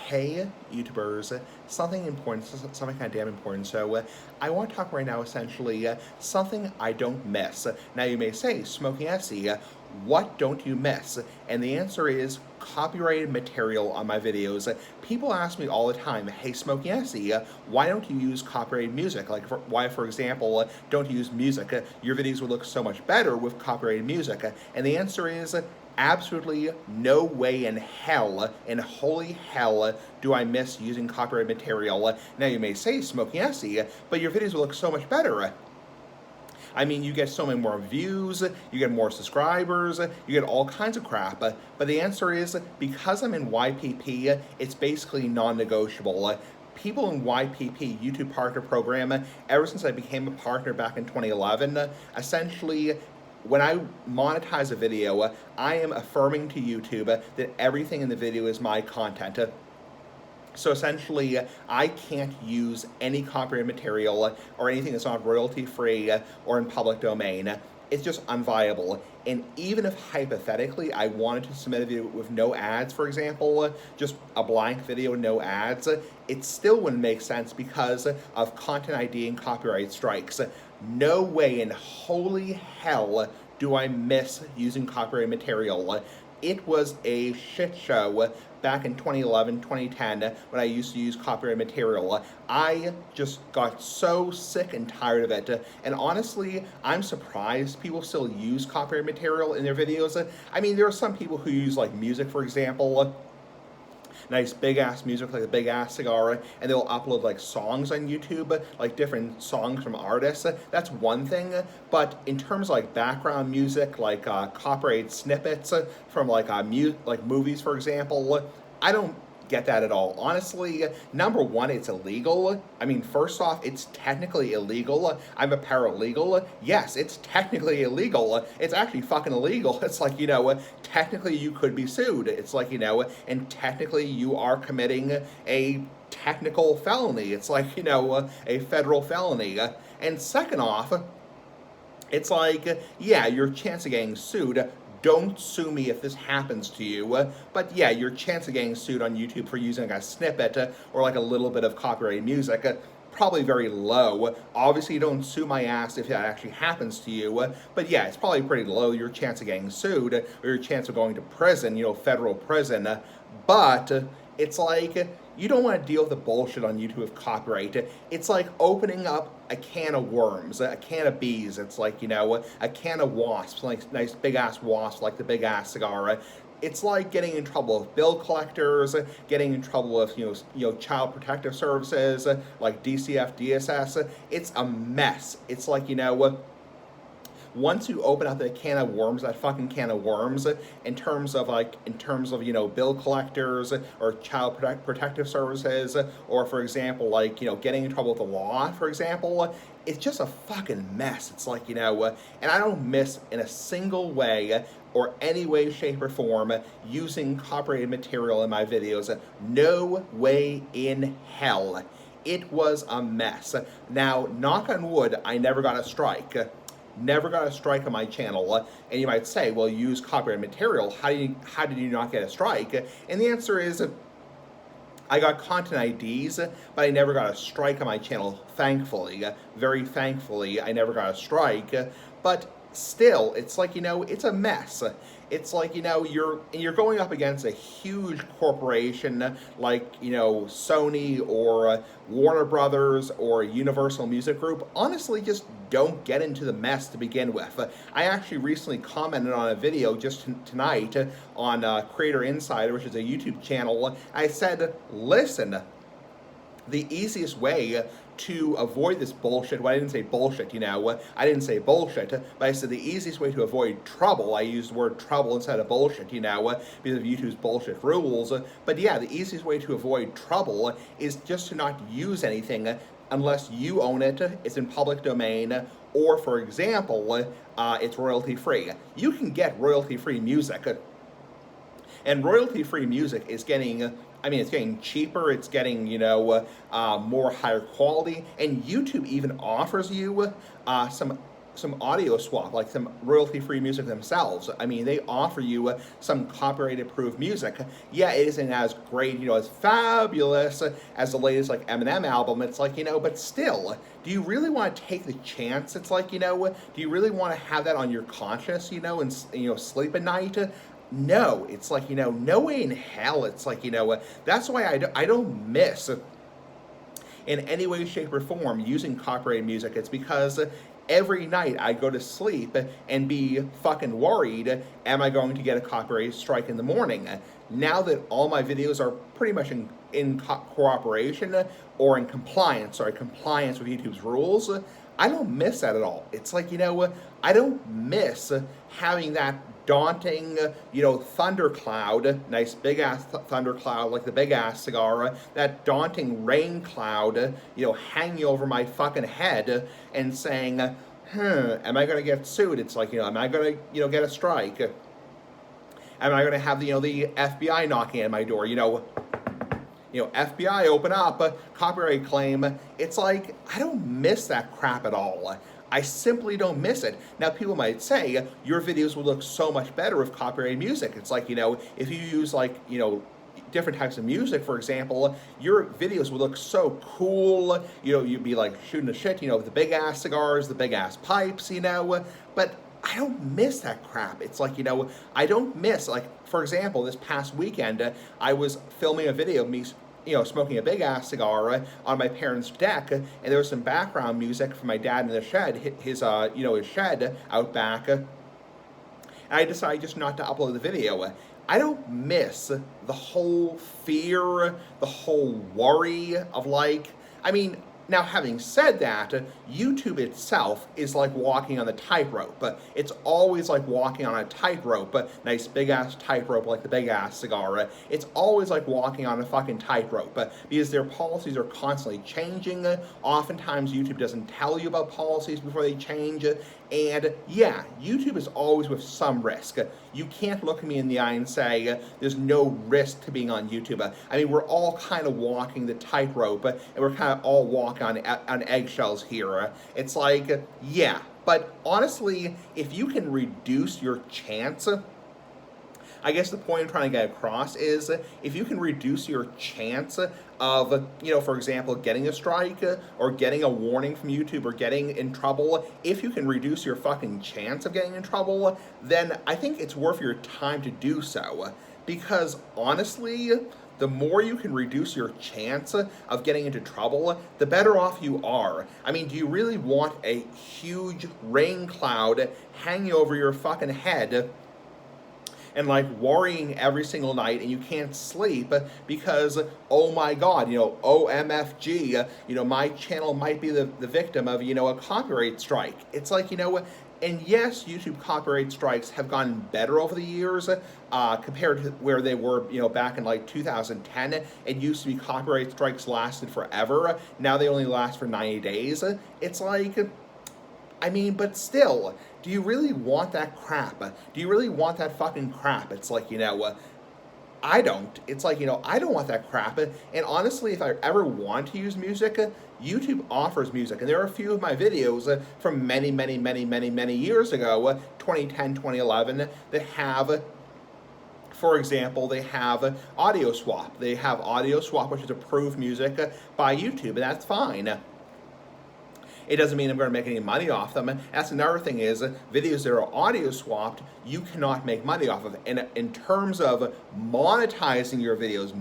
Hey, YouTubers, something important, something kind of damn important. So, I want to talk right now essentially something I don't miss. Now, you may say, Smoking Essie, what don't you miss? And the answer is copyrighted material on my videos. People ask me all the time, hey, Smoking Essie, why don't you use copyrighted music? Like, why, for example, don't you use music? Your videos would look so much better with copyrighted music. And the answer is, absolutely no way in hell, in holy hell, do I miss using copyrighted material. Now you may say, Smoking Essie, but your videos will look so much better. I mean, you get so many more views, you get more subscribers, you get all kinds of crap. But the answer is, because I'm in YPP, it's basically non-negotiable. People in YPP, YouTube Partner Program, ever since I became a partner back in 2011, essentially when I monetize a video, I am affirming to YouTube that everything in the video is my content. So essentially, I can't use any copyrighted material or anything that's not royalty free or in public domain. It's just unviable. And even if hypothetically I wanted to submit a video with no ads, for example, just a blank video, no ads, it still wouldn't make sense because of content ID and copyright strikes. No way in holy hell do I miss using copyrighted material. It was a shit show back in 2011, 2010 when I used to use copyrighted material. I just got so sick and tired of it. And honestly, I'm surprised people still use copyrighted material in their videos. I mean, there are some people who use like music, for example, nice big ass music like a big ass cigar, and they'll upload like songs on YouTube, like different songs from artists. That's one thing, but in terms of like background music, like copyrighted snippets from like like movies, for example, I don't get that at all. Honestly, number one, it's illegal. I mean, first off, it's technically illegal. I'm a paralegal. Yes, it's technically illegal. It's actually fucking illegal. It's like, technically you could be sued. It's like, and technically you are committing a technical felony. It's like, a federal felony. And second off, it's like, yeah, your chance of getting sued, don't sue me if this happens to you. But yeah, your chance of getting sued on YouTube for using like a snippet or like a little bit of copyrighted music, probably very low. Obviously, don't sue my ass if that actually happens to you. But yeah, it's probably pretty low, your chance of getting sued or your chance of going to prison, federal prison. But it's like, you don't want to deal with the bullshit on YouTube with copyright. It's like opening up a can of worms, a can of bees. It's like, a can of wasps, like nice big ass wasps, like the big ass cigar. It's like getting in trouble with bill collectors, getting in trouble with, child protective services, like DCF, DSS. It's a mess. It's like, once you open up the can of worms, that fucking can of worms, in terms of bill collectors or child protective services, or for example, like, getting in trouble with the law, for example, it's just a fucking mess. It's like, and I don't miss in a single way or any way, shape, or form using copyrighted material in my videos. No way in hell. It was a mess. Now, knock on wood, I never got a strike. Never got a strike on my channel. And you might say, well, you use copyrighted material. How did you not get a strike? And the answer is, I got content IDs, but I never got a strike on my channel, thankfully. Very thankfully, I never got a strike. But still, it's like, it's a mess. It's like, you're going up against a huge corporation like, Sony or Warner Brothers or Universal Music Group. Honestly, just don't get into the mess to begin with. I actually recently commented on a video just tonight on Creator Insider, which is a YouTube channel. I said, listen, the easiest way to avoid this bullshit, well, I didn't say bullshit, I didn't say bullshit, but I said the easiest way to avoid trouble, I used the word trouble instead of bullshit, because of YouTube's bullshit rules, but yeah, the easiest way to avoid trouble is just to not use anything unless you own it, it's in public domain, or for example, it's royalty free. You can get royalty free music, and royalty-free music is it's getting cheaper, it's getting, more higher quality, and YouTube even offers you some some audio swap, like some royalty-free music themselves. I mean, they offer you some copyright-approved music. Yeah, it isn't as great, as fabulous as the latest like Eminem album. It's like, but still, do you really want to take the chance? It's like, do you really want to have that on your conscience, and sleep at night? No, it's like, no way in hell. It's like, that's why I don't miss in any way, shape, or form using copyrighted music. It's because every night I go to sleep and be fucking worried, am I going to get a copyright strike in the morning? Now that all my videos are pretty much in cooperation or in compliance with YouTube's rules, I don't miss that at all. It's like, I don't miss having that daunting, thundercloud, nice big ass thundercloud like the big ass cigar, that daunting rain cloud, hanging over my fucking head and saying, am I going to get sued? It's like, am I going to, get a strike? Am I going to have the FBI knocking at my door? FBI, open up, copyright claim. It's like, I don't miss that crap at all. I simply don't miss it. Now, people might say, your videos would look so much better with copyrighted music. It's like, if you use different types of music, for example, your videos would look so cool. You'd be like shooting the shit, with the big ass cigars, the big ass pipes, but I don't miss that crap. It's like, I don't miss, like, for example, this past weekend, I was filming a video of me smoking a big ass cigar on my parents' deck, and there was some background music from my dad in the shed, his shed out back, and I decided just not to upload the video. I don't miss the whole fear, the whole worry of now, having said that, YouTube itself is like walking on the tightrope. It's always like walking on a tightrope. Nice big ass tightrope like the big ass cigar. It's always like walking on a fucking tightrope because their policies are constantly changing. Oftentimes, YouTube doesn't tell you about policies before they change. And yeah, YouTube is always with some risk. You can't look at me in the eye and say there's no risk to being on YouTube. I mean, we're all kind of walking the tightrope, and we're kind of all walking on eggshells here. It's like, yeah, but honestly, if you can reduce your chance, I guess the point I'm trying to get across is if you can reduce your chance of, for example, getting a strike or getting a warning from YouTube or getting in trouble, if you can reduce your fucking chance of getting in trouble, then I think it's worth your time to do so. Because honestly, the more you can reduce your chance of getting into trouble, the better off you are. I mean, do you really want a huge rain cloud hanging over your fucking head and like worrying every single night and you can't sleep because, oh my God, OMFG, my channel might be the victim of, a copyright strike. It's like, and yes, YouTube copyright strikes have gotten better over the years compared to where they were, back in like 2010. It used to be copyright strikes lasted forever. Now they only last for 90 days. It's like, I mean, but still, do you really want that crap? Do you really want that fucking crap? It's like, I don't. It's like, I don't want that crap. And honestly, if I ever want to use music, YouTube offers music. And there are a few of my videos from many, many, many, many, many years ago, 2010, 2011, that have, for example, they have Audio Swap. They have Audio Swap, which is approved music by YouTube, and that's fine. It doesn't mean I'm going to make any money off them. And that's another thing is, videos that are audio swapped, you cannot make money off of. And in terms of monetizing your videos,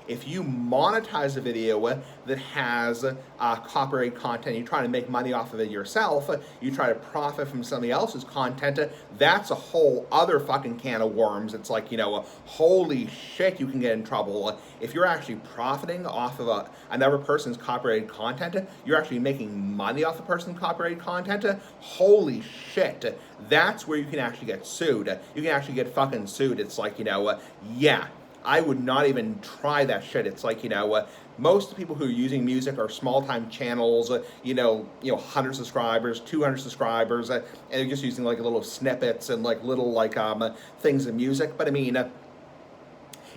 if you monetize a video that has copyright content, you try to make money off of it yourself, you try to profit from somebody else's content, that's a whole other fucking can of worms. It's like, holy shit, you can get in trouble. If you're actually profiting off of another person's copyrighted content, you're actually making money off a person's copyrighted content, holy shit, that's where you can actually get sued. You can actually get fucking sued. It's like, yeah, I would not even try that shit. It's like, most of the people who are using music are small-time channels, 100 subscribers, 200 subscribers, and they're just using like little snippets and like little like things of music. But I mean,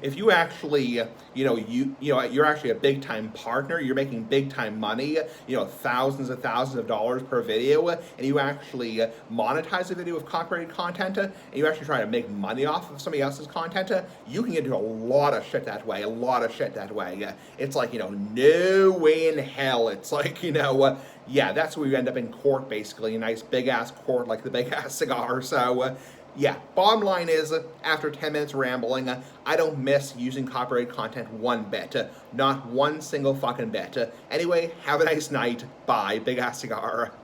if you actually, you're actually a big time partner, you're making big time money, thousands and thousands of dollars per video, and you actually monetize a video with copyrighted content, and you actually try to make money off of somebody else's content, you can get into a lot of shit that way, It's like, no way in hell. It's like, yeah, that's where you end up in court, basically, a nice big ass court like the Big Ass Cigar. So, yeah, bottom line is, after 10 minutes rambling, I don't miss using copyrighted content one bit. Not one single fucking bit. Anyway, have a nice night. Bye. Big Ass Cigar.